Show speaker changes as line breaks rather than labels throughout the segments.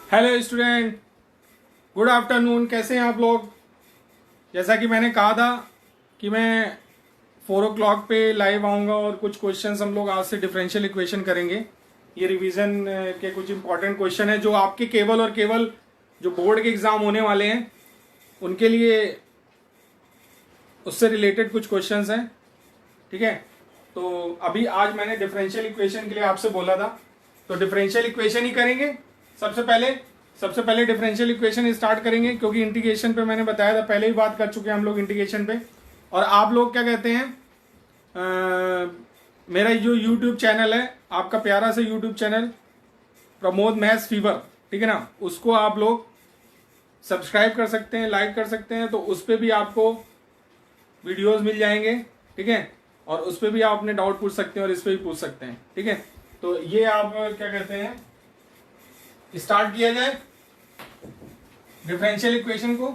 Hello student, good afternoon. कैसे हैं आप लोग? जैसा कि मैंने कहा था कि मैं 4 o'clock पे लाइव आऊँगा और कुछ क्वेश्चंस हम लोग आज से डिफरेंशियल इक्वेशन करेंगे। ये रिवीजन के कुछ इंपॉर्टेंट क्वेश्चन है जो आपके केवल और केवल जो बोर्ड के एग्ज़ाम होने वाले हैं उनके लिए उससे रिलेटेड कुछ क्वेश्चंस हैं। ठीक है, तो अभी आज मैंने डिफरेंशियल इक्वेशन के लिए आपसे बोला था, तो डिफरेंशियल इक्वेशन ही करेंगे। सबसे पहले डिफरेंशियल इक्वेशन स्टार्ट करेंगे, क्योंकि इंटीग्रेशन पे मैंने बताया था, पहले ही बात कर चुके हैं हम लोग इंटीग्रेशन पे। और आप लोग क्या कहते हैं, मेरा जो यूट्यूब चैनल है, आपका प्यारा सा YouTube channel Pramod maths fever, ठीक है ना, उसको आप लोग सब्सक्राइब कर सकते हैं, लाइक कर सकते हैं, तो उस पर भी आपको वीडियोस मिल जाएंगे। ठीक है, और उस पर भी आप अपने डाउट पूछ सकते हैं और इस पर भी पूछ सकते हैं। ठीक है, तो ये आप क्या कहते हैं, स्टार्ट किया जाए डिफरेंशियल इक्वेशन को।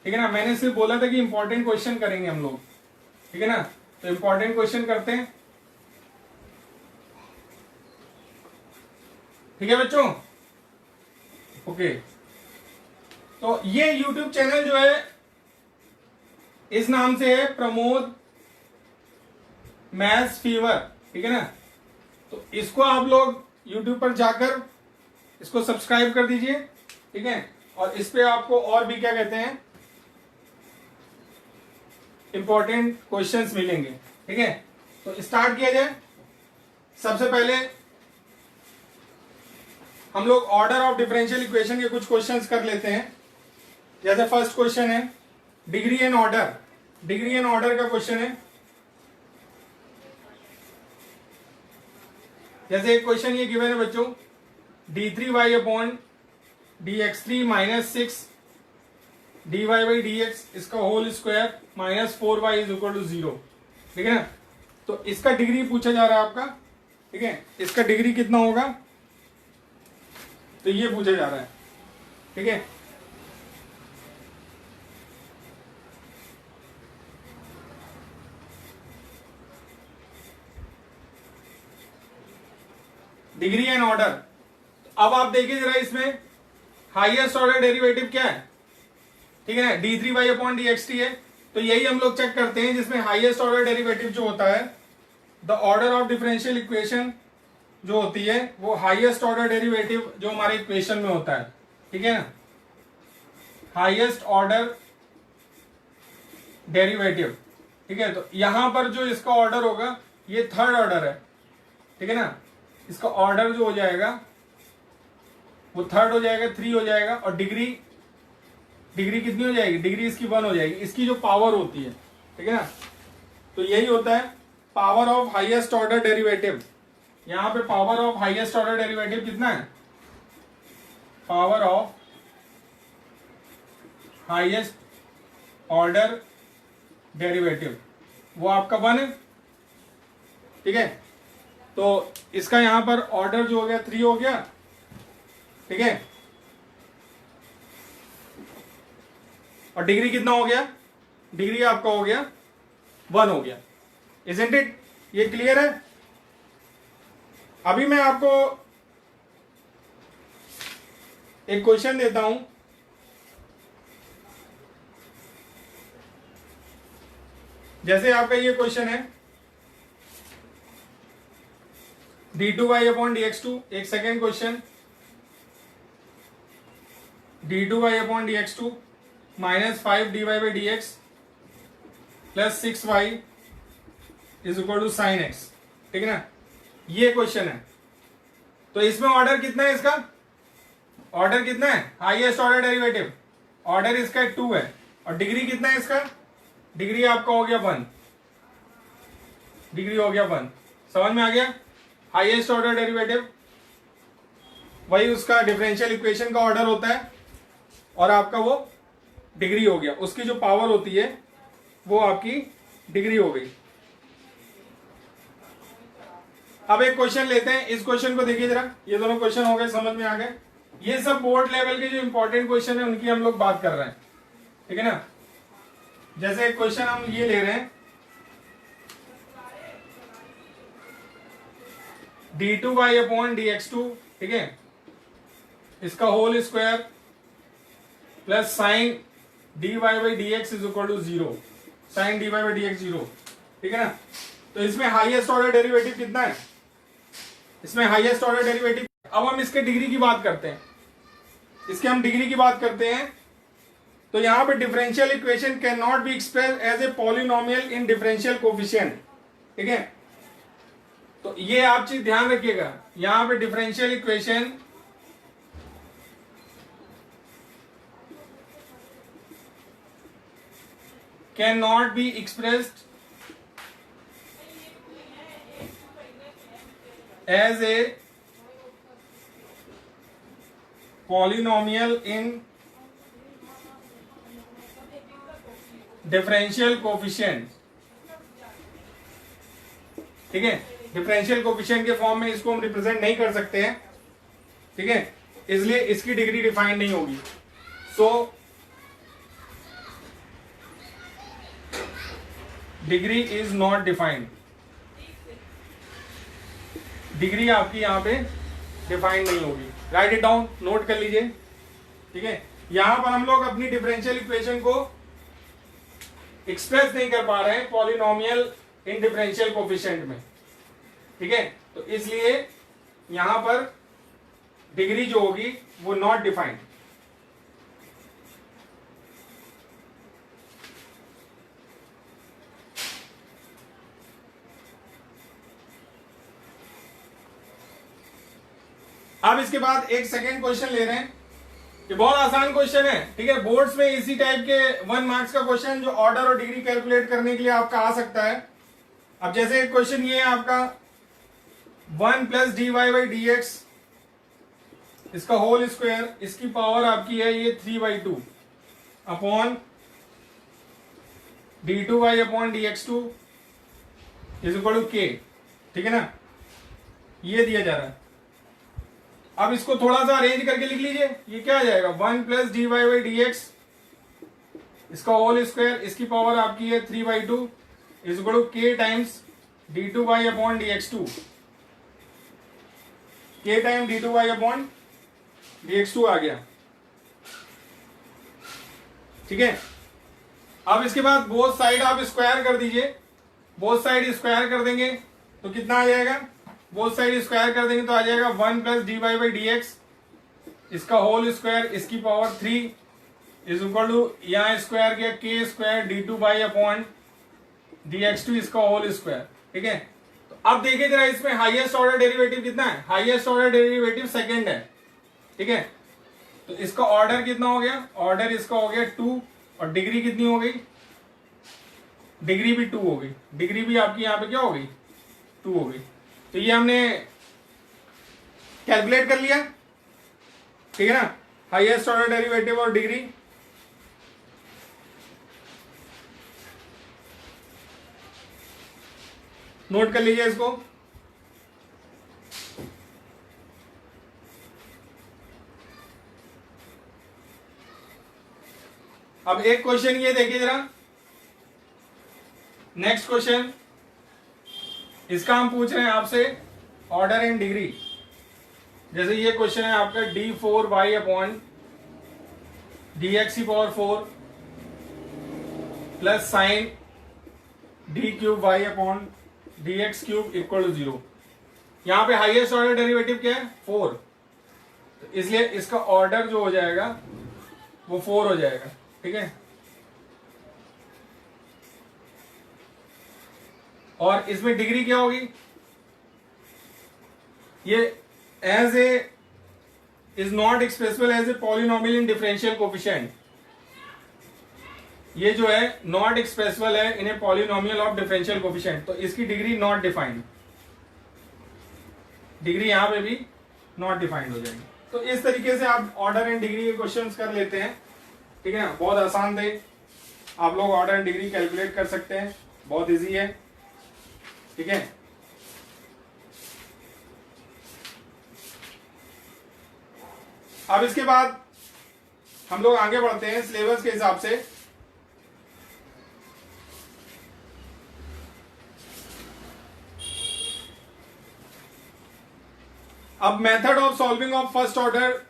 ठीक है ना, मैंने सिर्फ बोला था कि इंपॉर्टेंट क्वेश्चन करेंगे हम लोग। ठीक है ना, तो इंपॉर्टेंट क्वेश्चन करते हैं। ठीक है बच्चों, ओके। तो ये यूट्यूब चैनल जो है इस नाम से है, प्रमोद मैथ्स फीवर। ठीक है ना, तो इसको आप लोग यूट्यूब पर जाकर इसको सब्सक्राइब कर दीजिए। ठीक है, और इस पे आपको और भी क्या कहते हैं, इंपॉर्टेंट क्वेश्चंस मिलेंगे। ठीक है, तो स्टार्ट किया जाए। सबसे पहले हम लोग ऑर्डर ऑफ डिफरेंशियल इक्वेशन के कुछ क्वेश्चंस कर लेते हैं। जैसे फर्स्ट क्वेश्चन है degree and order. Degree and order का क्वेश्चन है। जैसे एक क्वेश्चन ये गिवन है बच्चों, d3y upon dx3 minus 6 dy by dx इसका whole square minus 4y is equal to 0। ठीक है ना, तो इसका डिग्री पूछा जा रहा है आपका। ठीक है, इसका डिग्री कितना होगा, तो ये पूछा जा रहा है। ठीक है, डिग्री एंड ऑर्डर। अब आप देखिए जरा, इसमें हाईएस्ट ऑर्डर डेरिवेटिव क्या है। ठीक है ना, d3y अपॉन dxt है, तो यही हम लोग चेक करते हैं जिसमें हाईएस्ट ऑर्डर डेरिवेटिव जो होता है, the order of differential equation जो होती है वो हाईएस्ट ऑर्डर डेरिवेटिव जो हमारे इक्वेशन में होता है। ठीक है ना, हाईएस्ट ऑर्डर डेरिवेटिव। ठीक है, तो यहां पर जो इसका ऑर्डर होगा ये थर्ड ऑर्डर है। ठीक है ना, इसका ऑर्डर जो हो जाएगा वो थर्ड हो जाएगा, 3 हो जाएगा, और डिग्री कितनी हो जाएगी, डिग्री इसकी 1 हो जाएगी, इसकी जो पावर होती है। ठीक है ना, तो यही होता है power of highest order derivative. यहां पे power of highest order derivative कितना है, power of highest order derivative वो आपका 1 है। ठीक है, तो इसका यहां पर ऑर्डर जो हो गया 3 हो गया। ठीक है, और डिग्री कितना हो गया, डिग्री आपका हो गया 1 हो गया। Isn't it? ये क्लियर है? अभी मैं आपको एक क्वेश्चन देता हूं। जैसे आपका ये क्वेश्चन है d2y अपॉन dx2। एक second question, d2y upon dx2 minus 5 dy by dx plus 6y is equal to sine x। ठीक है ना, ये क्वेश्चन है। तो इसमें ऑर्डर कितना है, इसका ऑर्डर कितना है, हाईएस्ट ऑर्डर डेरिवेटिव, ऑर्डर इसका 2 है, और डिग्री कितना है इसका, डिग्री आपका हो गया 1, डिग्री हो गया 1। समझ में आ गया? हाईएस्ट ऑर्डर डेरिवेटिव वही उसका डिफरेंशियल इक्वेशन का ऑर्डर होता है, और आपका वो डिग्री हो गया, उसकी जो पावर होती है वो आपकी डिग्री हो गई। अब एक क्वेश्चन लेते हैं, इस क्वेश्चन को देखिए जरा, ये दोनों क्वेश्चन हो गए, समझ में आ गए। ये सब बोर्ड लेवल के जो इंपॉर्टेंट क्वेश्चन है उनकी हम लोग बात कर रहे हैं। ठीक है ना, जैसे एक क्वेश्चन हम ये ले रहे हैं, d2y अपॉन dx2। ठीक है, इसका whole square plus sine dy by d x is equal to 0, sine dy by d x 0, ठीक है ना। तो इसमें हाईएस्ट ऑर्डर डेरिवेटिव कितना है, इसमें हाईएस्ट ऑर्डर डेरिवेटिव। अब हम इसके डिग्री की बात करते हैं, इसके हम डिग्री की बात करते हैं। तो यहां पे differential equation can not be express as a polynomial in differential coefficient, ठीक है। तो ये आप चीज ध्यान रखिएगा, यहां पे differential equation can not be expressed as a polynomial in differential coefficient, ठीक है। डिफरेंशियल कोफिशिएंट के फॉर्म में इसको हम रिप्रेजेंट नहीं कर सकते हैं, ठीक है, इसलिए इसकी डिग्री डिफाइन नहीं होगी। So degree is not defined, degree आपकी यहां पे डिफाइन नहीं होगी। राइट इट डाउन, नोट कर लीजिए, ठीक है। यहां पर हम लोग अपनी डिफरेंशियल इक्वेशन को एक्सप्रेस नहीं कर पा रहे हैं पॉलिनोमियल इन डिफरेंशियल कोफिशिएंट में, ठीक है। तो इसलिए यहां पर डिग्री जो होगी वो नॉट डिफाइंड। अब इसके बाद एक सेकेंड क्वेश्चन ले रहे हैं, ये बहुत आसान क्वेश्चन है, ठीक है। बोर्ड्स में इसी टाइप के 1 मार्क्स का क्वेश्चन जो ऑर्डर और डिग्री कैलकुलेट करने के लिए आपका आ सकता है। अब जैसे एक क्वेश्चन ये है आपका 1 plus d y by d x, इसका होल स्क्वायर, इसकी पावर आपकी है ये 3/2 upon d2y upon dx2 is equal to k, ठीक है ना, ये दिया जा रहा है। अब इसको थोड़ा सा अरेंज करके लिख लीजिए, ये क्या आ जाएगा 1 plus d y by d x, इसका होल स्क्वायर, इसकी पावर आपकी है 3/2 is equal to k times d2y upon dx2, k time d2y upon dx2 आ गया, ठीक है। अब इसके बाद बोथ साइड आप स्क्वायर कर दीजिए, बोथ साइड स्क्वायर कर देंगे तो कितना आ जाएगा, बोथ साइड स्क्वायर कर देंगे तो आ जाएगा 1 plus d y by d x, इसका होल स्क्वायर, इसकी पावर 3 इज इक्वल टू यहां स्क्वायर किया k square d2y upon dx2 इसका होल स्क्वायर, ठीक है। तो अब देखिए जरा इसमें हाईएस्ट ऑर्डर डेरिवेटिव कितना है, हाईएस्ट ऑर्डर डेरिवेटिव सेकंड है, ठीक है। तो इसका ऑर्डर कितना हो गया, ऑर्डर इसका हो गया 2, और डिग्री कितनी हो गई, डिग्री भी 2 हो गई, डिग्री भी आपकी यहां पे क्या हो गई 2 हो गई। तो ये हमने कैलकुलेट कर लिया, ठीक है ना, हाईएस्ट ऑर्डर डेरिवेटिव और डिग्री। नोट कर लीजिए इसको। अब एक क्वेश्चन ये देखिए जरा, नेक्स्ट क्वेश्चन, इसका हम पूछ रहे हैं आपसे ऑर्डर एंड डिग्री। जैसे ये क्वेश्चन है आपका d4y अपॉन dx की power 4 plus sine d3y upon dx cube equal to 0। यहां पे हाईएस्ट ऑर्डर डेरिवेटिव क्या है 4, तो इसलिए इसका ऑर्डर जो हो जाएगा वो 4 हो जाएगा, ठीक है। और इसमें डिग्री क्या होगी, ये as a is not expressible as a polynomial in differential coefficient, ये जो है नॉट एक्सप्रेसिबल है in a polynomial of differential coefficient, तो इसकी डिग्री नॉट डिफाइंड, डिग्री यहां पे भी नॉट डिफाइंड हो जाएगी। तो इस तरीके से आप ऑर्डर एंड डिग्री के क्वेश्चंस कर लेते हैं, ठीक है ना, बहुत आसान थे, आप लोग ऑर्डर एंड डिग्री कैलकुलेट कर सकते हैं, बहुत इजी है, ठीक है। अब इसके बाद हम लोग आगे बढ़ते हैं सिलेबस के हिसाब से। अब method of solving of first order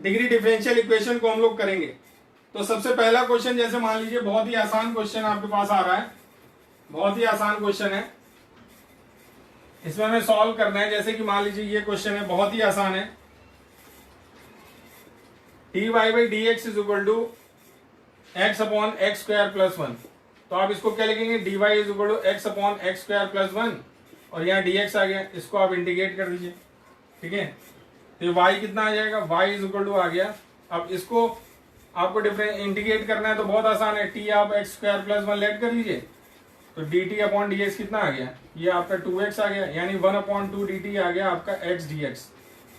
degree differential equation को हम लोग करेंगे। तो सबसे पहला क्वेश्चन जैसे मान लीजिए, बहुत ही आसान क्वेश्चन आपके पास आ रहा है, बहुत ही आसान क्वेश्चन है, इसमें हमें सॉल्व करना है। जैसे कि मान लीजिए ये क्वेश्चन है, बहुत ही आसान है, dy by d x is equal to x upon x square plus 1। तो आप इसको क्या लिखेंगे, dy is equal to x upon x square plus 1, और यहाँ dx आ गया, इसको आप इंटीग्रेट कर दीजिए, ठीक है। तो y कितना आ जाएगा, y इज इक्वल टू आ गया। अब इसको आपको डिफरेंट इंटीग्रेट करना है तो बहुत आसान है, t आप एक्स स्क्वायर प्लस 1 लेट कर लीजिए, तो dt अपॉन dx कितना आ गया, ये आपका 2x आ गया, यानी 1/2 dt आ गया आपका x dx,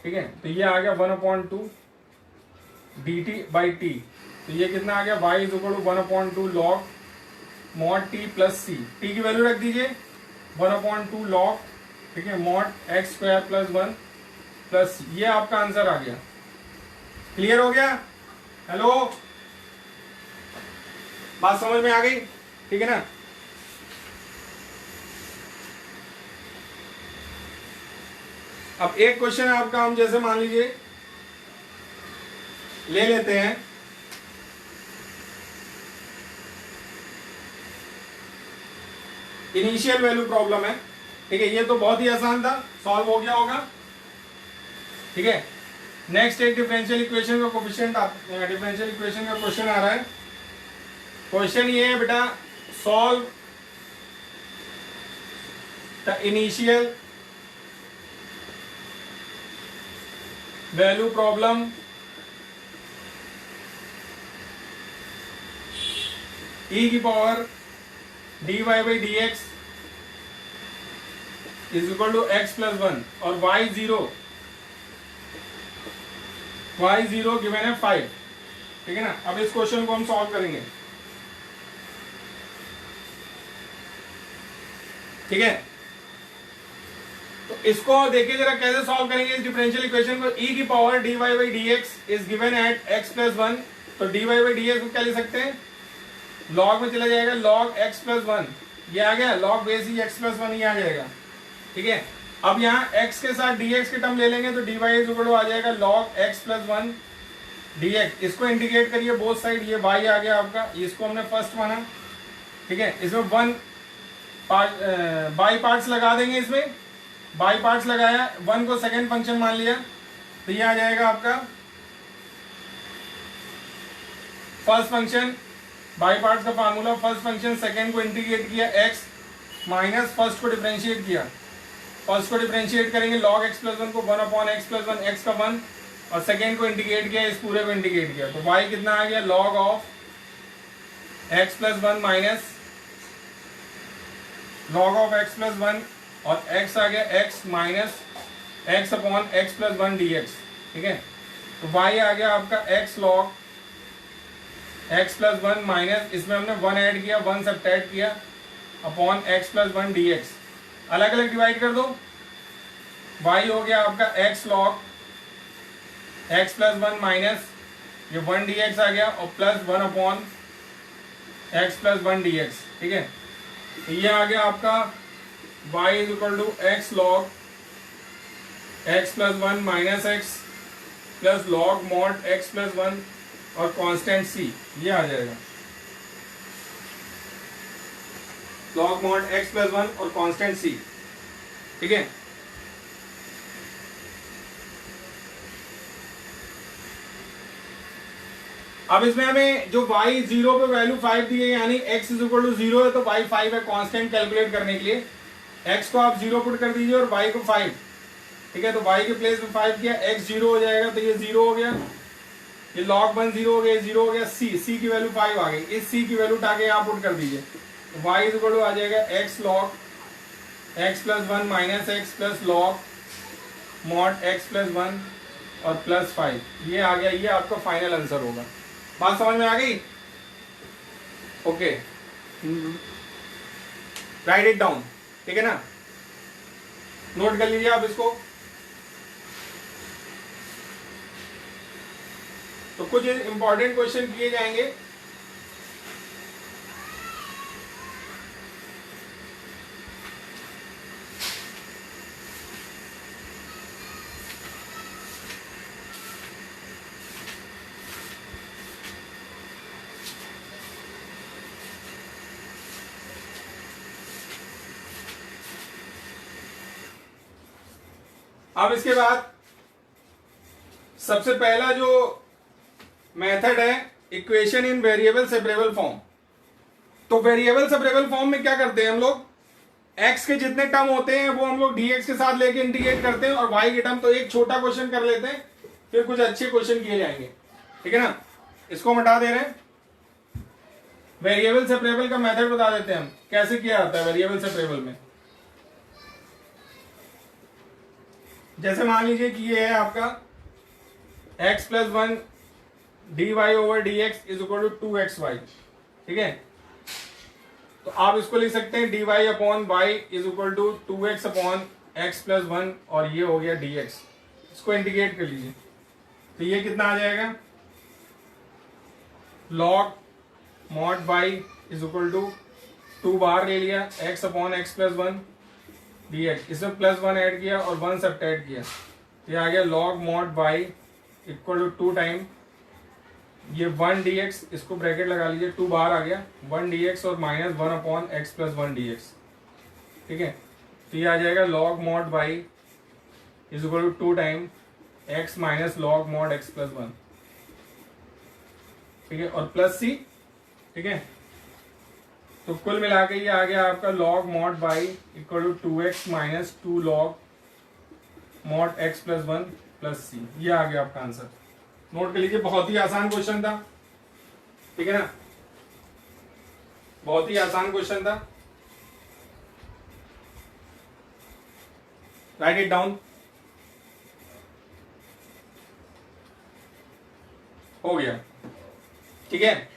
ठीक है। तो ये आ गया 1/2 dt बाई टी। तो ये कितना आ गया, y is equal to 1/2 log mod t plus c, t की वैल्यू रख दीजिए 1/2 लॉग, ठीक है, mod x square plus 1 plus, ये आपका आंसर आ गया। क्लियर हो गया, हेलो, बात समझ में आ गई, ठीक है ना। अब एक क्वेश्चन है आपका, हम जैसे मान लीजिए ले लेते हैं, इनिशियल वैल्यू प्रॉब्लम है, ठीक है। ये तो बहुत ही आसान था, सॉल्व हो गया होगा, ठीक है। नेक्स्ट एक डिफरेंशियल इक्वेशन का कोफिशिएंट, डिफरेंशियल इक्वेशन का क्वेश्चन आ रहा है। क्वेश्चन ये है बेटा, solve the initial value problem e की power dy by d x is equal to x plus 1 और y जीरो गिवन है 5, ठीक है ना। अब इस क्वेश्चन को हम सॉल्व करेंगे, ठीक है। तो इसको देखिए जरा कैसे सॉल्व करेंगे इस डिफरेंशियल इक्वेशन को। e की power dy by d x is given at x plus 1, तो dy बाई डी एक्स को क्या लिख सकते हैं, लॉग में चला जाएगा, लॉग x प्लस 1, ये आ गया, लॉग बेस ही x प्लस 1 ये आ जाएगा, ठीक है। अब यहाँ x के साथ dx के टर्म ले लेंगे तो dy इज इक्वल टू आ जाएगा log x प्लस 1 dx। इसको इंटीग्रेट करिए बोथ साइड, ये y आ गया आपका, इसको हमने फर्स्ट माना, ठीक है। इसमें 1 बाई पार्ट्स लगा देंगे, इसमें बाई पार्ट्स लगाया, 1 को सेकेंड फंक्शन मान लिया, तो ये आ जाएगा आपका फर्स्ट फंक्शन, बाई पार्ट्स का फार्मूला, फर्स्ट फंक्शन, सेकेंड को इंटीग्रेट किया x माइनस फर्स्ट को डिफरेंशिएट किया, फर्स्ट को डिफरेंशिएट करेंगे log x प्लस 1 को 1/x प्लस 1, x का 1, और सेकेंड को इंटीग्रेट किया, इस पूरे को इंटीग्रेट किया, तो y कितना आ गया, log of x plus 1 minus log of x plus 1, और x आ गया x minus x upon x plus 1 dx, ठीक है। तो y आ गया आपका x log x plus 1 minus, इसमें हमने 1 ऐड किया, 1 सब्ट्रैक्ट किया, अपॉन x प्लस 1 dx, अलग अलग डिवाइड कर दो, y हो गया आपका x log x plus 1 minus ये 1 dx आ गया, और plus 1 upon x plus 1 dx, ठीक है। तो ये आ गया आपका y is equal to x log x plus 1 minus x plus log mod x plus 1 और कांस्टेंट c, ये आ जाएगा log mod x प्लस 1 और कांस्टेंट c, ठीक है। अब इसमें हमें जो y 0 पे वैल्यू 5 दी है, यानी x इज इक्वल टू 0 है, तो y 5 है, कांस्टेंट कैलकुलेट करने के लिए x को आप 0 पुट कर दीजिए और y को 5, ठीक है। तो y के प्लेस में 5 किया, x 0 हो जाएगा, तो ये 0 हो गया, ये log 1 0 हो गया, 0 हो गया, c की वैल्यू 5 आ गई, इस c की वैल्यू उठा के यहाँ पुट कर दीजिए, y इज इक्वल टू आ जाएगा x log x plus 1 minus x plus log mod x plus 1 और प्लस 5, ये आ गया, ये आपका फाइनल आंसर होगा। बात समझ में आ गई, ओके, राइट इट डाउन, ठीक है ना, नोट कर लीजिए आप इसको। तो कुछ इंपॉर्टेंट क्वेश्चन किए जाएंगे, अब इसके बाद सबसे पहला जो मेथड है equation in variable separable form. तो वेरिएबल सेपरेबल फॉर्म में क्या करते हैं हम लोग, x के जितने टर्म होते हैं वो हम लोग dx के साथ लेके इंटीग्रेट करते हैं और y के टर्म तो एक छोटा क्वेश्चन कर लेते हैं, फिर कुछ अच्छे क्वेश्चन किए जाएंगे, ठीक है ना। इसको हम हटा दे रहे हैं। वेरिएबल सेपरेबल का मेथड बता देते हैं हम कैसे किया जाता है वेरिएबल सेपरेबल में। जैसे मान लीजिए कि ये है आपका x plus 1 dy over d x is equal to 2xy, ठीक है। तो आप इसको लिख सकते हैं dy upon y is equal to 2x upon x plus 1 और ये हो गया dx। इसको इंटीग्रेट कर लीजिए तो ये कितना आ जाएगा, log mod y is equal to 2 बार ले लिया x upon x plus 1 dx, इसमें प्लस 1 ऐड किया और 1 सब्ट्रैक्ट किया, ये आ गया log mod y equal to 2 time ये 1 dx, इसको ब्रैकेट लगा लीजिए 2 बार आ गया 1 dx और minus 1 upon x plus 1 dx, ठीक है। तो ये आ जाएगा log mod y is equal to 2 time x minus log mod x plus 1, ठीक है, और प्लस c, ठीक है। तो कुल मिला के ये आ गया आपका log mod y equal to 2x minus 2 log mod x plus 1 plus c, ये आ गया आपका आंसर। नोट कर लीजिए, बहुत ही आसान क्वेश्चन था, ठीक है ना, बहुत ही आसान क्वेश्चन था। Right it down. हो गया, ठीक है।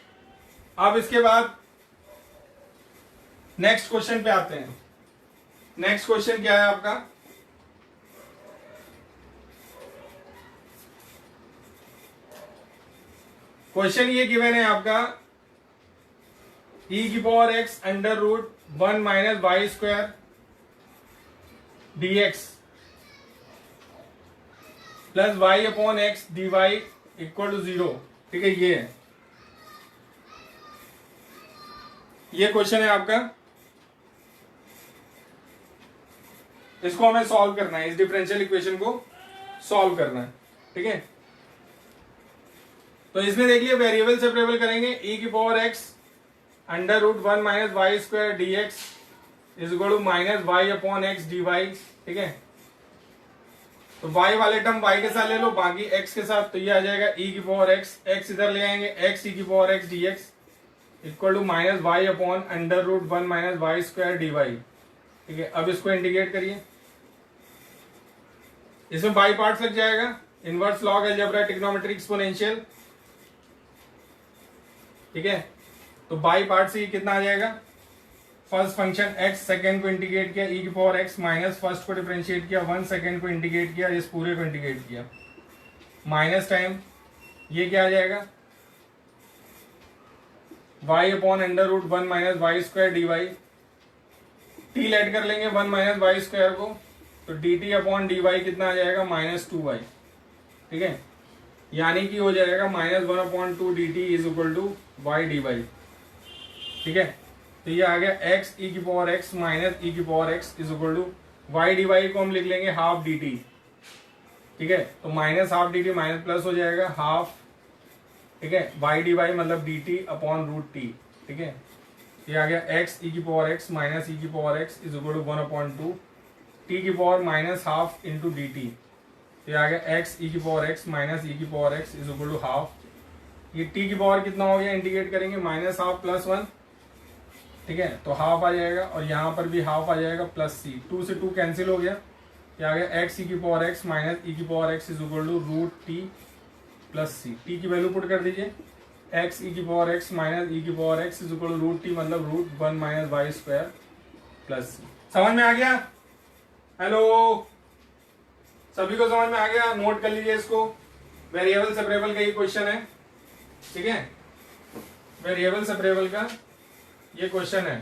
अब इसके बाद नेक्स्ट क्वेश्चन पे आते हैं। नेक्स्ट क्वेश्चन क्या है आपका, क्वेश्चन ये गिवन है आपका e की power x under root 1 minus Y square dx plus y upon x d y equal to 0, ठीक है। ये है, ये क्वेश्चन है आपका, इसको हमें सॉल्व करना है, इस डिफरेंशियल इक्वेशन को सॉल्व करना है, ठीक है। तो इसमें देखिए वेरिएबल सेपरेबल करेंगे e की power x under root 1 minus Y square d x is equal to minus y upon x d y, ठीक है। तो y वाले टर्म y के साथ ले लो, बाकी x के साथ, तो ये आ जाएगा e की पावर x इधर ले आएंगे x e की power x dx equal to minus y upon under root 1 minus Y square d y, ठीक है। अब इसको इंटीग्रेट करिए, इसमें बाई पार्ट्स लग जाएगा, inverse log algebra trigonometry exponential, ठीक है। तो बाई पार्ट से कितना आ जाएगा, फर्स्ट फंक्शन x सेकंड को इंटीग्रेट किया e की पावर x माइनस फर्स्ट को डिफरेंशिएट किया 1 सेकंड को इंटीग्रेट किया, इस पूरे को इंटीग्रेट किया, माइनस टाइम ये क्या आ जाएगा y upon under root 1 minus Y square d y, t add कर लेंगे 1 माइनस वाई स्क्वायर को, तो d T upon d y कितना आ जाएगा माइनस 2y, ठीक है। यानी कि हो जाएगा minus 1 upon 2 d t is equal to y D y, ठीक है। तो ये आ गया x e की पावर x माइनस e की power x is equal to y D y को हम लिख लेंगे हाफ डी टी, ठीक है। तो minus half D T minus plus हो जाएगा हाफ, ठीक है, वाई डी वाई मतलब D T upon root T, ठीक है। ये आ गया x e की पावर x माइनस e की power x is equal to 1 upon 2 T की power minus half into D T, ये आ गया x e की पावर x माइनस e की power x is equal to half, ये t की पावर कितना हो गया, इंटीग्रेट करेंगे माइनस हाफ प्लस 1, ठीक है। तो हाफ आ जाएगा और यहाँ पर भी हाफ आ जाएगा प्लस सी, 2 से 2 कैंसिल हो गया, ये आ गया x e की पावर x माइनस e की power x is equal to root T plus C, T की वैल्यू पुट कर दीजिए, x e की पावर x माइनस e की power x is equal to root T मतलब root 1 minus Y square plus C. समझ में आ गया? हेलो, सभी को समझ में आ गया? नोट कर लीजिए इसको, वेरिएबल सेपरेबल का ये क्वेश्चन है, ठीक है। वेरिएबल सेपरेबल का ये क्वेश्चन है।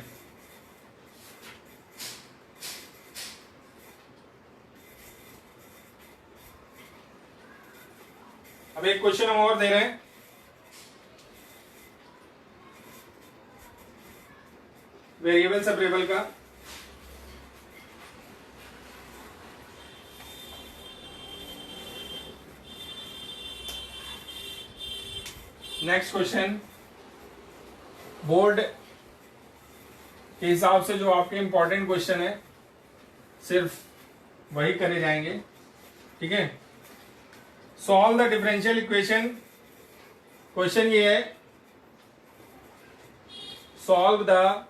अब एक क्वेश्चन हम और दे रहे हैं, वेरिएबल सेपरेबल का। नेक्स्ट क्वेश्चन बोर्ड के हिसाब से जो आपके इंपॉर्टेंट क्वेश्चन है सिर्फ वही करे जाएंगे, ठीक है। Solve the differential equation. Question ये है, solve the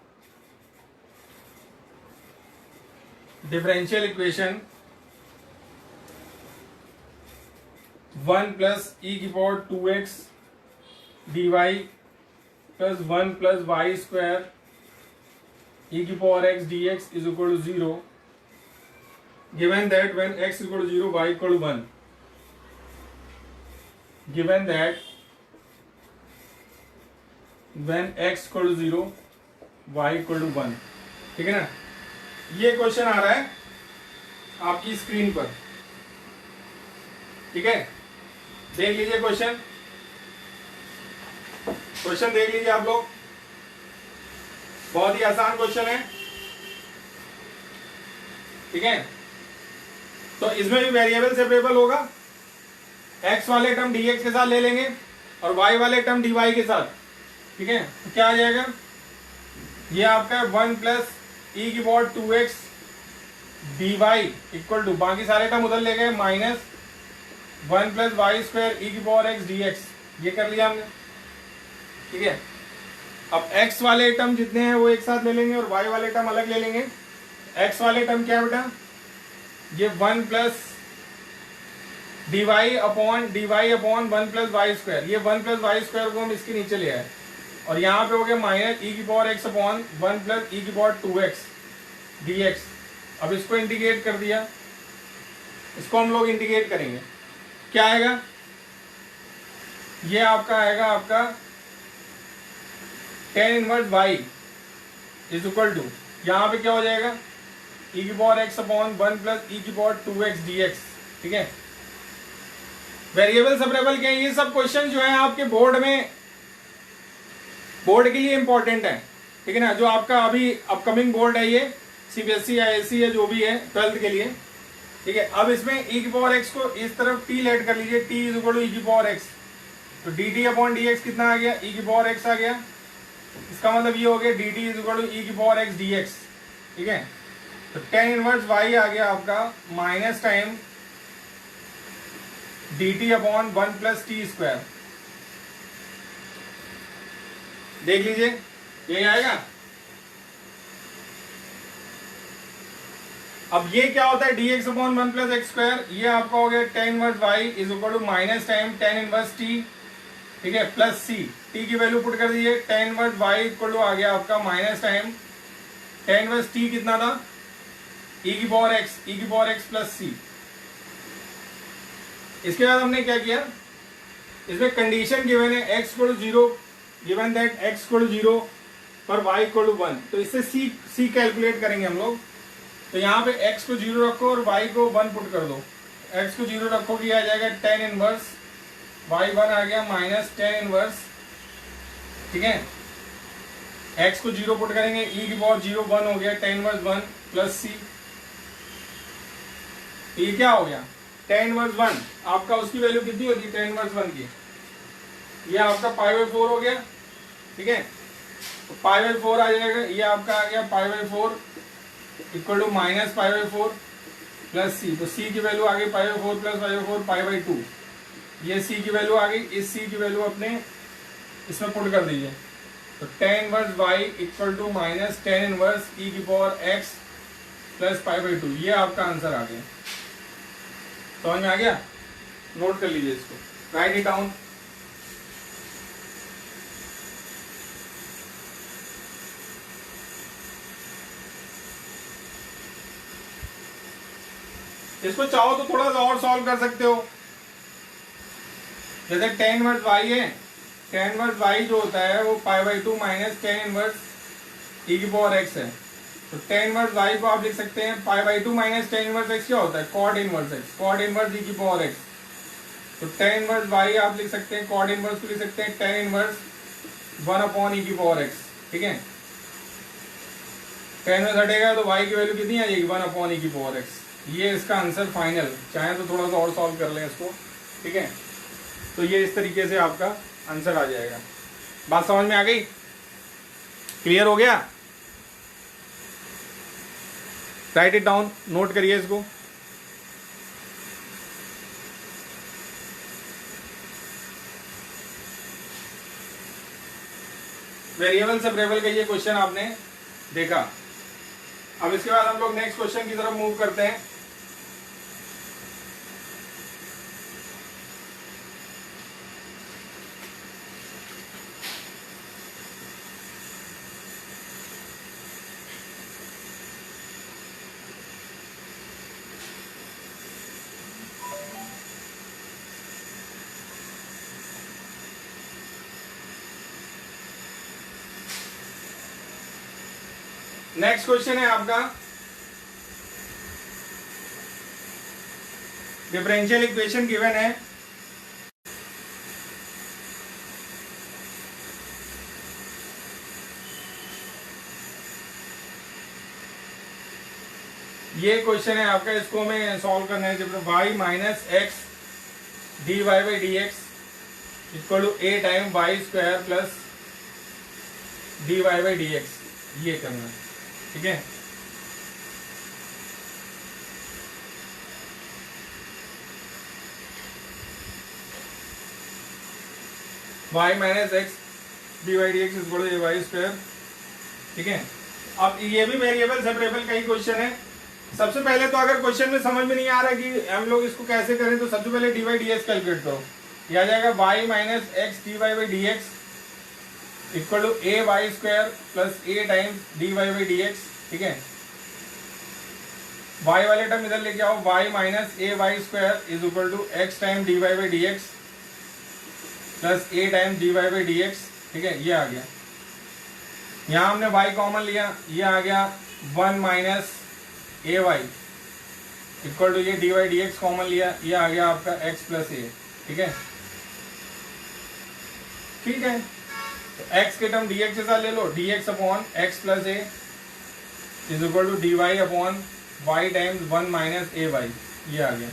differential equation 1 plus e की power 2x dy plus 1 plus y square e की power x dx is equal to 0 given that when x is equal to 0 y equal to 1, given that when x equal to 0 y equal to 1, ठीक है ना। ये question आ रहा है आपकी screen पर, ठीक है। देख लीजिए क्वेश्चन, क्वेश्चन देख लीजिए आप लोग, बहुत ही आसान क्वेश्चन है, ठीक है। तो इसमें भी वेरिएबल सेपरेबल होगा, x वाले टर्म dx के साथ ले लेंगे और y वाले टर्म dy के साथ, ठीक है। तो क्या आ जाएगा, ये आपका 1 प्लस ई की power 2x dy equal to, बाकी सारे टर्म उधर ले गए, minus 1 plus y square e की पावर x dx, ये कर लिया हमने, ठीक है। अब x वाले टर्म जितने हैं वो एक साथ ले लेंगे और y वाले टर्म अलग ले लेंगे। x वाले टर्म क्या बेटा, ये 1 plus dy upon 1 plus y square, ये 1 प्लस वाई स्क्वायर को हम इसके नीचे ले आए और यहाँ पे हो गया माइनस ई की power x upon 1 plus e की पावर 2x dx। अब इसको इंटीग्रेट कर दिया, इसको हम लोग इंटीग्रेट करेंगे, क्या आएगा, ये आपका आएगा आपका tan inverse y is equal to, यहाँ पे क्या हो जाएगा, e की power x upon 1 plus e की पावर 2x dx, ठीक है। वेरिएबल सेपरेबल क्या है, ये सब क्वेश्चन जो है आपके बोर्ड में, बोर्ड के लिए इंपॉर्टेंट है, ठीक है ना। जो आपका अभी अपकमिंग बोर्ड है, ये सीबीएसई आईएससी है जो भी है 12th के लिए, ठीक है। अब इसमें e की पावर x को इस तरफ t लेट कर लीजिए, t इज इक्वल टू ई की पावर x, तो dt अपॉन dx कितना आ गया, e की पावर x आ गया, इसका मतलब ये हो गया dt इज इक्वल टू ई की पावर x dx, ठीक है। तो tan इनवर्स y आ गया आपका minus time dt upon 1 plus T square, देख लीजिए यही आएगा। अब ये क्या होता है, dx upon 1 plus x square, ये आपका हो गया tan inverse y is equal to minus time tan inverse t, ठीक है, प्लस c, t की वैल्यू पुट कर दीजिए, tan inverse y equal to आ गया आपका minus time tan inverse t कितना था, e की पावर x प्लस c। इसके बाद हमने क्या किया, इसमें कंडीशन गिवन है x equal to 0, given that x equal to 0 पर y इक्वल टू 1, तो इससे c कैलकुलेट करेंगे हम लोग। तो यहाँ पे x को 0 रखो और y को 1 पुट कर दो, x को 0 रखो कि आ जाएगा tan इनवर्स y1 आ गया माइनस tan इनवर्स, ठीक है। x को 0 पुट करेंगे, e की पावर 0 1 हो गया, tan इनवर्स 1 प्लस c, ये क्या हो गया, tan इनवर्स 1 आपका उसकी वैल्यू कितनी होती है tan इनवर्स 1 की, ये आपका π/4 हो गया, ठीक है। तो π/4 आ जाएगा, ये आपका आ गया π/4 equal to minus π/4 plus c, तो c की वैल्यू आ गई π/4 प्लस π/4 π/2, ये c की वैल्यू आ गई, इस c की वैल्यू अपने इसमें पुट कर दीजिए, तो tan inverse y equal to minus tan inverse e की पावर x प्लस π/2, ये आपका आंसर आ गया। समझ में आ गया, नोट कर लीजिए इसको, राइट इट डाउन। इसको चाहो तो थोड़ा सा और सॉल्व कर सकते हो, जैसे tan इनवर्स y है, tan इनवर्स y जो होता है वो π/2 माइनस tan इनवर्स e की पावर x है, तो tan इनवर्स y को आप लिख सकते हैं π/2 माइनस tan इनवर्स x क्या होता है, cot inverse x, cot inverse e की पावर x, तो tan इनवर्स y आप लिख सकते हैं, cot इनवर्स को लिख सकते हैं tan इनवर्स 1 अपॉन e की पावर x, ठीक है। tan इनवर्स हटेगा तो y की वैल्यू कितनी आ जाएगी, 1 अपॉन e की पावर x, ये इसका आंसर फाइनल। चाहे तो थोड़ा सा और सॉल्व कर लें इसको, ठीक है। तो ये इस तरीके से आपका आंसर आ जाएगा। बात समझ में आ गई? क्लियर हो गया? राइट इट डाउन, नोट करिए इसको। वेरिएबल सेपरेबल का ये क्वेश्चन आपने देखा। अब इसके बाद हम लोग नेक्स्ट क्वेश्चन की तरफ मूव करते हैं। नेक्स्ट क्वेश्चन है आपका डिफरेंशियल इक्वेशन गिवन है। ये क्वेश्चन है आपका, इसको हमें सॉल्व करना है। जब y minus x d y by d x equal to a time y square plus d y by d x, ये करना है। ठीक है, y minus x d y d x equal to a y square. ठीक है, अब ये भी वेरिएबल सेपरेबल का ही क्वेश्चन है। सबसे पहले तो अगर क्वेश्चन में समझ में नहीं आ रहा कि हम लोग इसको कैसे करें, तो सबसे पहले d y d x calculate करो। यह आ जाएगा y minus x d y by d x equal to a y square plus a times d y by d x. ठीक है, y वाले टर्म इधर लेके आओ, y minus a y square is equal to x time d y by d x plus a time d y by d x. ठीक है, ये आ गया। यहाँ हमने y कॉमन लिया, ये आ गया 1 minus a y equal to ये d y d x common लिया, ये आ गया आपका x प्लस ए। ठीक है, ठीक है, तो x के टर्म dx जैसा ले लो, dx upon x plus a is equal to d y upon y times 1 minus a y, ये आ गया।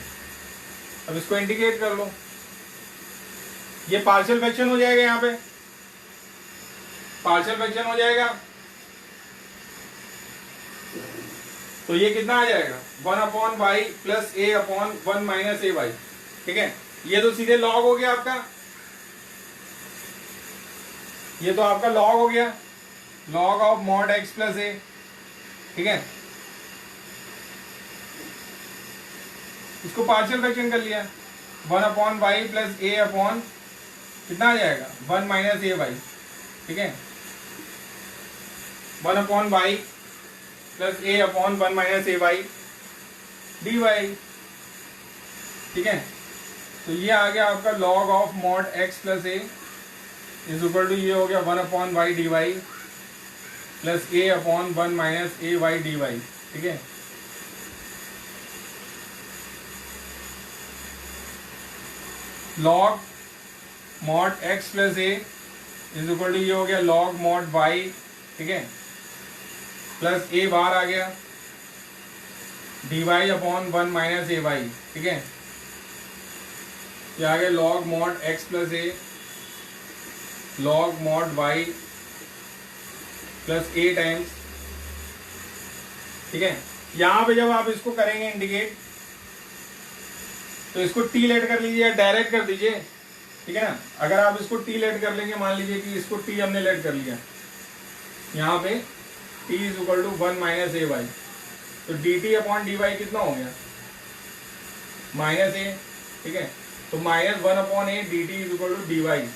अब इसको इंटीग्रेट कर लो, ये पार्शियल फ्रैक्शन हो जाएगा। यहाँ पे पार्शियल फ्रैक्शन हो जाएगा, तो ये कितना आ जाएगा 1 upon y plus a upon 1 minus a Y. ठीक है, ये तो सीधे लॉग हो गया आपका, ये तो आपका लॉग हो गया, log of mod x plus a. ठीक है, इसको पार्शियल फ्रैक्शन कर लिया, 1 upon y plus a upon कितना आ जाएगा 1 माइनस ए वाई। ठीक है, 1 upon y plus a upon 1 minus a y D y. ठीक है, तो ये आ गया आपका log of mod x plus a is equal to ये हो गया 1 upon y D y plus a upon 1 minus a y D y. ठीक है, log mod x plus a is equal to ये हो गया लॉग मॉड वाई। ठीक है, प्लस ए बाहर आ गया D y upon 1 minus a Y. ठीक है, ये आ गया log mod x plus a log mod Y plus a times. ठीक है, यहां पे जब आप इसको करेंगे इंडिकेट, तो इसको टी लेट कर लीजिए या डायरेक्ट कर दीजिए। ठीक है ना, अगर आप इसको टी लेट कर लेंगे, मान लीजिए कि इसको टी हमने लेट कर लिया, यहाँ पे t is equal to 1 minus a y, तो d T upon d y कितना हो गया माइनस ए। ठीक है, तो minus 1 upon a d t is equal to d y,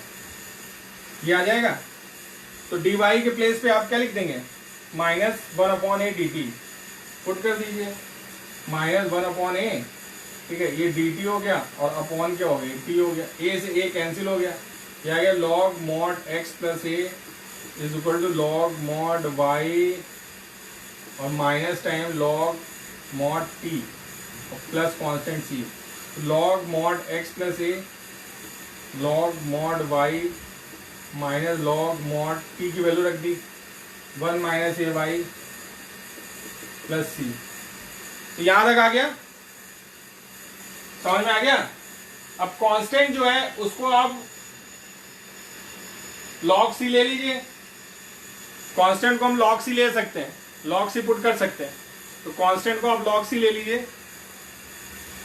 ये आ जाएगा। तो डी वाई के प्लेस पे आप क्या लिख देंगे, minus 1 upon a d T put कर दीजिए, माइनस 1 अपॉन ए। ठीक है, ये डी टी हो गया और अपॉन क्या हो गया टी हो गया, ए से ए कैंसिल हो गया, ये आ गया log mod x plus a is equal to log mod y और minus time log mod t plus constant c. Log mod x plus a log mod y minus log mod t की value रख दी 1 minus a y plus c. तो यहां तक आ गया, समझ में आ गया। अब कांस्टेंट जो है उसको आप लॉग सी ले लीजिए, कांस्टेंट को हम लॉग सी ले सकते हैं, लॉग सी पुट कर सकते हैं, तो कांस्टेंट को आप लॉग सी ले लीजिए,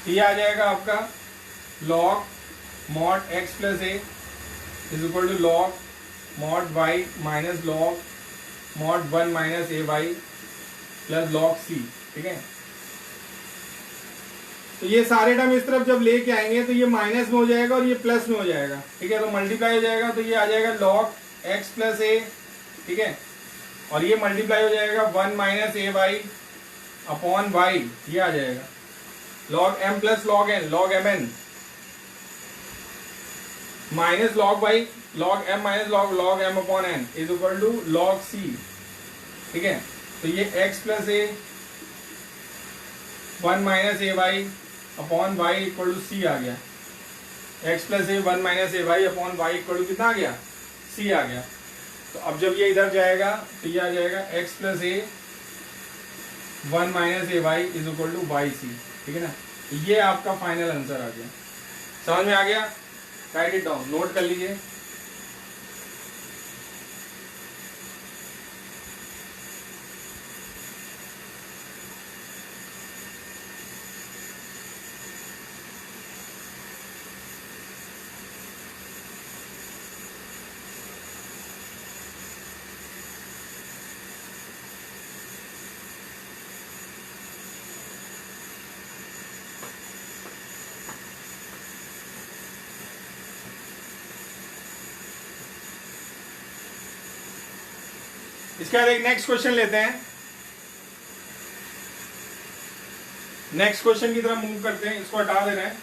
ये आ जाएगा आपका log mod x plus a is equal to log mod y minus log mod 1 minus a y plus log c. ठीक है, तो ये सारे टर्म इस तरफ जब लेके आएंगे तो ये माइनस में हो जाएगा और ये प्लस में हो जाएगा। ठीक है, तो मल्टीप्लाई हो जाएगा, तो ये आ जाएगा लॉग x प्लस ए। ठीक है, और ये मल्टीप्लाई हो जाएगा 1 minus a y upon y, ये आ जाएगा log m plus log n, log m n minus log y, log m minus log m upon n is equal to log c। ठीक है, तो ये x plus a 1 minus a y upon y equal to c आ गया। x plus a 1 minus a y upon y equal to कितना आ गया, c आ गया। तो अब जब ये इधर जाएगा तो ये आ जाएगा x plus a 1 minus a y is equal to y c. ठीक है ना, ये आपका फाइनल आंसर आ गया। समझ में आ गया? राइट इट डाउन, नोट कर लीजिए। इसके बाद एक नेक्स्ट क्वेश्चन लेते हैं, नेक्स्ट क्वेश्चन की तरफ मूव करते हैं, इसको हटा दे रहे हैं।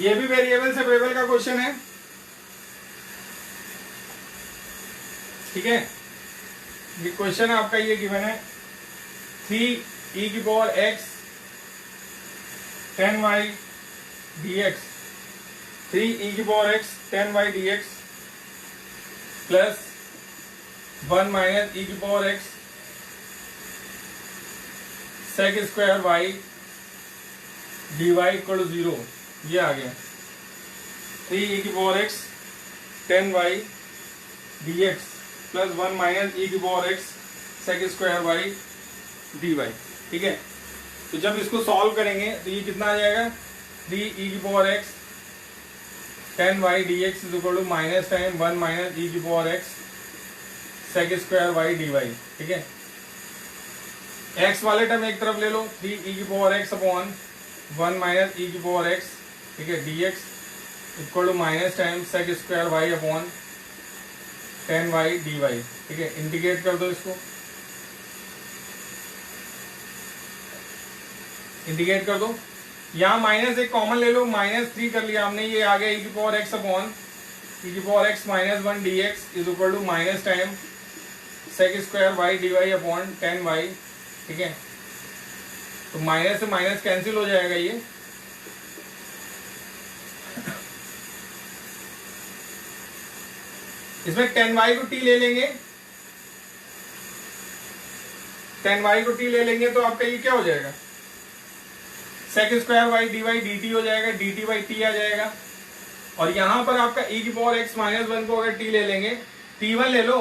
ये भी वेरिएबल सेपरेबल का क्वेश्चन है। ठीक है, ये क्वेश्चन आपका ये गिवन है 3 e की power x 10y dx, 3 e की power x 10y dx plus 1 minus e की power x sec square y dy equal to 0, ये आ गया 3 e की power x 10y dx plus 1 minus e की power x sec square y D y. ठीक है, तो जब इसको सॉल्व करेंगे तो ये कितना आ जाएगा 3 e की power x 10y dx is equal to minus time 1 minus e की power x sec square y D y. ठीक है, x वाले टर्म एक तरफ ले लो, 3 e की power x upon 1 minus e की पावर x। ठीक है, dx equal to minus time sec square y upon 10y dy। ठीक है, इंटीग्रेट कर दो इसको, इंटीग्रेट कर दो। यहाँ माइनस एक कॉमन ले लो, -3 कर लिया हमने, ये आ गया e की पावर x अपॉन e की power x minus 1 dx is equal to minus time sec square y D y upon 10y। ठीक है, तो माइनस से माइनस कैंसिल हो जाएगा ये, इसमें 10y को t ले लेंगे, 10y को t ले लेंगे तो आपका ये क्या हो जाएगा sec square y D y d t हो जाएगा, डी टी बाई टी आ जाएगा। और यहां पर आपका e की पावर x माइनस 1 को अगर t ले लेंगे, t1 ले लो।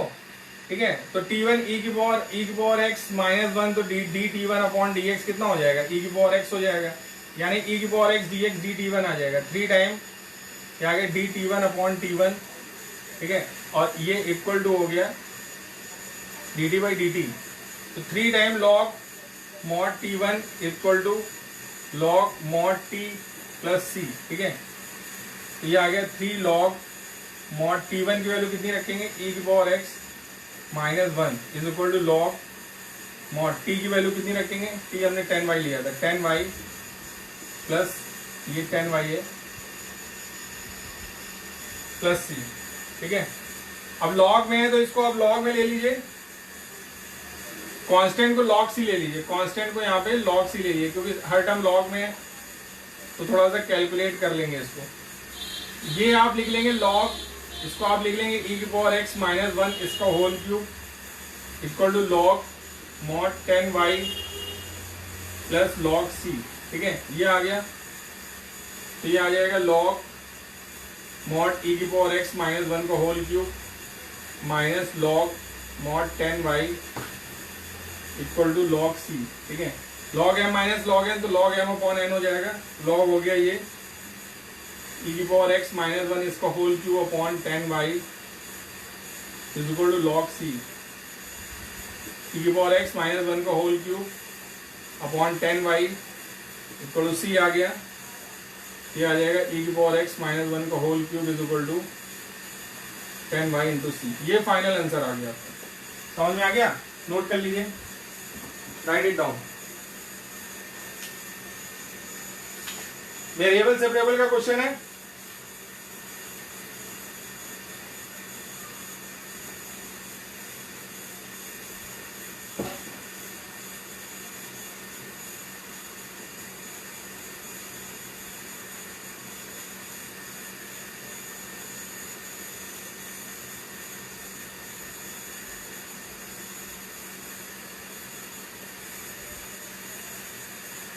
ठीक है, तो t1 e की पावर x माइनस 1 तो d t one upon D x कितना हो जाएगा e की पावर x हो जाएगा, यानी e की power x d x d t one आ जाएगा 3 टाइम क्या आ गया d t one upon t one. ठीक है, और ये इक्वल टू हो गया d t by d t, तो 3 time log mod t one equal to log mod t plus c. ठीक है, तो ये आ गया 3 लॉग मॉड टी वन की वैल्यू कितनी रखेंगे e की power x minus 1 is equal to log mod t की वैल्यू कितनी रखेंगे, t हमने 10y लिया था, 10y प्लस ये 10y है प्लस सी। ठीक है, अब लॉग में है तो इसको आप लॉग में ले लीजिए, कांस्टेंट को लॉग सी ले लीजिए, कांस्टेंट को यहाँ पे लॉग सी ले लीजिए क्योंकि हर टर्म लॉग में है, तो थोड़ा सा कैलकुलेट कर लेंगे इसको। ये आप लिख लेंगे लॉग इसको आप लिख लेंगे e की पावर x माइनस 1 इसका whole cube equal to log mod 10y plus log c। ठीक है, ये आ गया। तो ये आ जाएगा लॉग मॉड e की पावर x माइनस 1 का whole cube minus log mod 10y equal to log c। ठीक है, log m minus log n तो लॉग m अपॉन n हो जाएगा। लॉग हो गया ये e की पावर x माइनस 1 इसका whole cube upon 10y is equal to log c। e की पावर x माइनस 1 का whole cube upon 10y equal to c आ गया। ये आ जाएगा e की पावर x माइनस 1 का whole cube is equal to 10y into c। ये फाइनल आंसर आ गया आपका। समझ में आ गया? नोट कर लीजिए, write it down. Variable separable का क्वेश्चन है।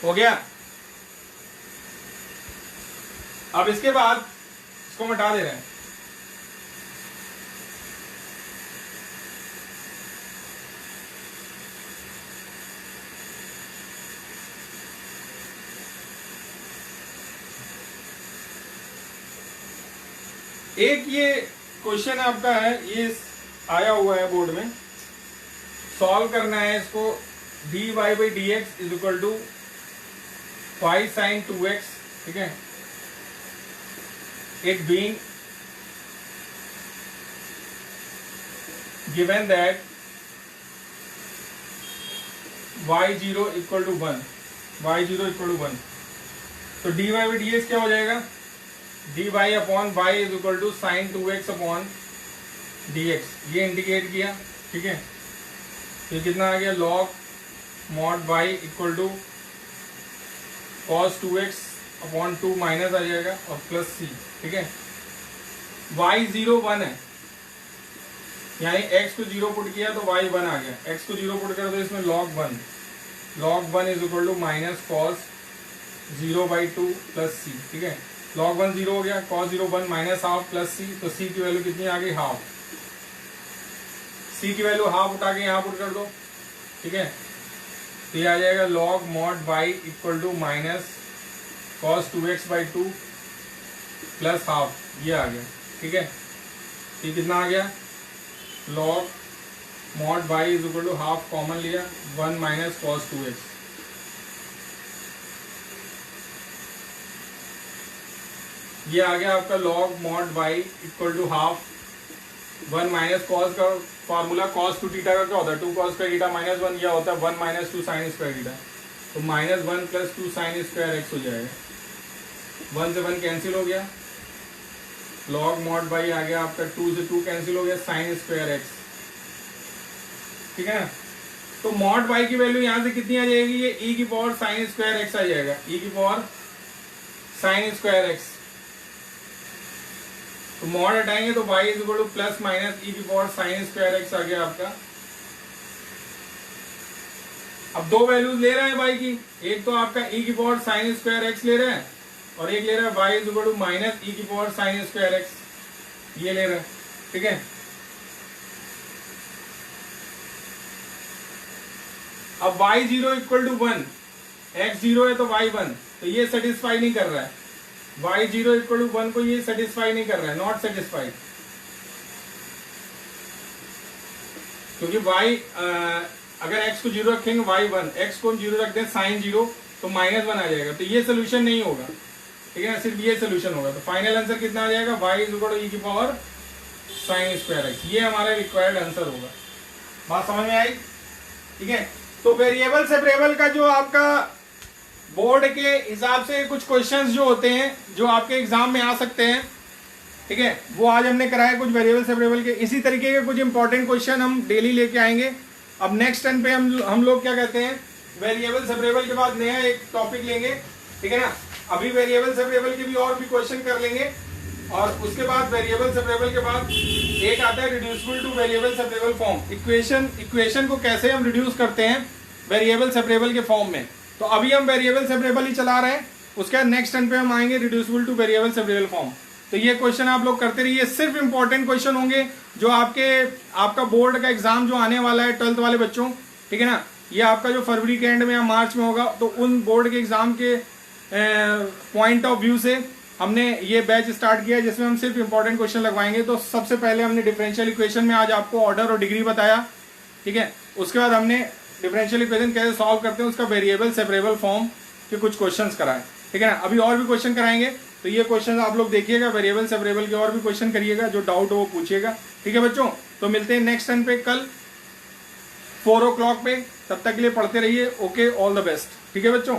हो गया। अब इसके बाद इसको मिटा दे रहे हैं। एक ये क्वेश्चन आपका है, ये आया हुआ है बोर्ड में, सॉल्व करना है इसको। dy by d x is equal to 5 sin 2x। ठीक है, it being given that y0 equal to 1, y0 equal to 1, तो dy by dx क्या हो जाएगा? dy upon y is equal to sine 2x upon dx। ये indicate किया। ठीक है, तो कितना आ गया? log mod y equal to cos 2x upon 2 minus आ जाएगा और प्लस c। ठीक है, y0 1 है, यानी x को 0 पुट किया तो y 1 आ गया। x को 0 पुट कर दो इसमें log 1 is equal to minus cos 0 by 2 plus c। ठीक है, log 1 0 हो गया, cos 0 1 minus half plus c। तो c की वैल्यू कितनी आ गई? हाफ। c की वैल्यू हाफ उठा के यहाँ पुट कर दो। ठीक है, तो ये आ जाएगा log mod y equal to minus cos 2x by 2 plus half. ये आ गया। ठीक है, ये कितना आ गया? log mod y is equal to half common लिया, 1 माइनस cos 2x। ये आ गया आपका log mod y equal to half 1 minus cos का फॉर्मूला cos 2 थीटा का क्या होता है? 2 cos स्क्वायर थीटा माइनस 1। यह होता है 1 माइनस 2 साइन स्क्वायर थीटा। तो minus 1 plus 2 sign square x हो जाएगा। 1 से 1 कैंसिल हो गया, log mod y आ गया आपका 2 से 2 कैंसिल हो गया, साइन स्क्वायर एक्स। ठीक है ना, तो mod y की वैल्यू यहां से कितनी आ जाएगी? ये e की पावर साइन स्क्वायर एक्स आ जाएगा, e की पावर साइन स्क्वायर एक्स। तो मॉड हटाएंगे तो y is equal two plus minus e की पावर साइन स्क्वायर एक्स आ गया आपका। अब दो वैल्यूज ले रहे हैं y की, एक तो आपका e की पावर साइन स्क्वायर एक्स ले रहे हैं और एक ले रहा है y is equal to minus e की पावर साइन स्क्वायर एक्स, ये ले रहे हैं। ठीक है, अब y0 इक्वल टू 1, x 0 है तो y 1, तो ये सेटिस्फाई नहीं कर रहा है। y0 इक्वल टू 1 को ये सेटिस्फाई नहीं कर रहा है, नॉट सेटिस्फाइड। क्योंकि y अगर x को 0 रखेंगे y 1, x को 0 रख दें साइन 0 तो माइनस 1 आ जाएगा, तो ये सोल्यूशन नहीं होगा। ठीक है, सिर्फ ये सोल्यूशन होगा। तो फाइनल आंसर कितना आ जाएगा? y is equal to e की पावर साइन स्क्वायर एक्स। ये हमारा रिक्वायर्ड आंसर होगा। बात समझ में आई? ठीक है, तो वेरिएबल सेपरेबल का जो आपका बोर्ड के हिसाब से कुछ क्वेश्चंस जो होते हैं जो आपके एग्जाम में आ सकते हैं, ठीक है, वो आज हमने कराया कुछ वेरिएबल सेपरेबल के। इसी तरीके के कुछ इंपॉर्टेंट क्वेश्चन हम डेली लेके आएंगे। अब नेक्स्ट टर्न पे हम लोग क्या कहते हैं, वेरिएबल सेपरेबल के बाद नया एक टॉपिक लेंगे। ठीक है ना, अभी वेरिएबल सेपरेबल के भी और भी क्वेश्चन कर लेंगे और उसके बाद वेरिएबल सेपरेबल के बाद एक आता है reducible two variable separable form. Equation को कैसे हम रिड्यूस करते हैं वेरिएबल सेपरेबल के फॉर्म में। तो अभी हम वेरिएबल सेपरेबल ही चला रहे हैं, उसके बाद नेक्स्ट टर्न पे हम आएंगे reducible two variable separable form. तो ये क्वेश्चन आप लोग करते रहिए, सिर्फ इंपॉर्टेंट क्वेश्चन होंगे जो आपका बोर्ड का एग्जाम जो आने वाला है 12th वाले बच्चों, ठीक है ना, ये आपका जो फरवरी के एंड में या मार्च में होगा, तो उन बोर्ड के एग्जाम के पॉइंट ऑफ व्यू से हमने ये बैच स्टार्ट किया है जिसमें हम सिर्फ इंपॉर्टेंट क्वेश्चन लगवाएंगे। तो सबसे पहले हमने डिफरेंशियल इक्वेशन में आज आपको ऑर्डर और डिग्री बताया, ठीक है। उसके बाद हमने डिफरेंशियल इक्वेशन कैसे सॉल्व करते हैं उसका वेरिएबल सेपरेबल फॉर्म के कुछ क्वेश्चंस कराए, ठीक है ना। अभी और भी क्वेश्चन कराएंगे, तो ये क्वेश्चन आप लोग देखिएगा, वेरिएबल सेपरेबल के और भी क्वेश्चन करिएगा, जो डाउट हो वो पूछिएगा, ठीक है बच्चों। तो मिलते हैं नेक्स्ट टर्न पे कल 4 o'clock पे, तब तक के लिए पढ़ते रहिए। ओके, ऑल द बेस्ट, ठीक है बच्चों।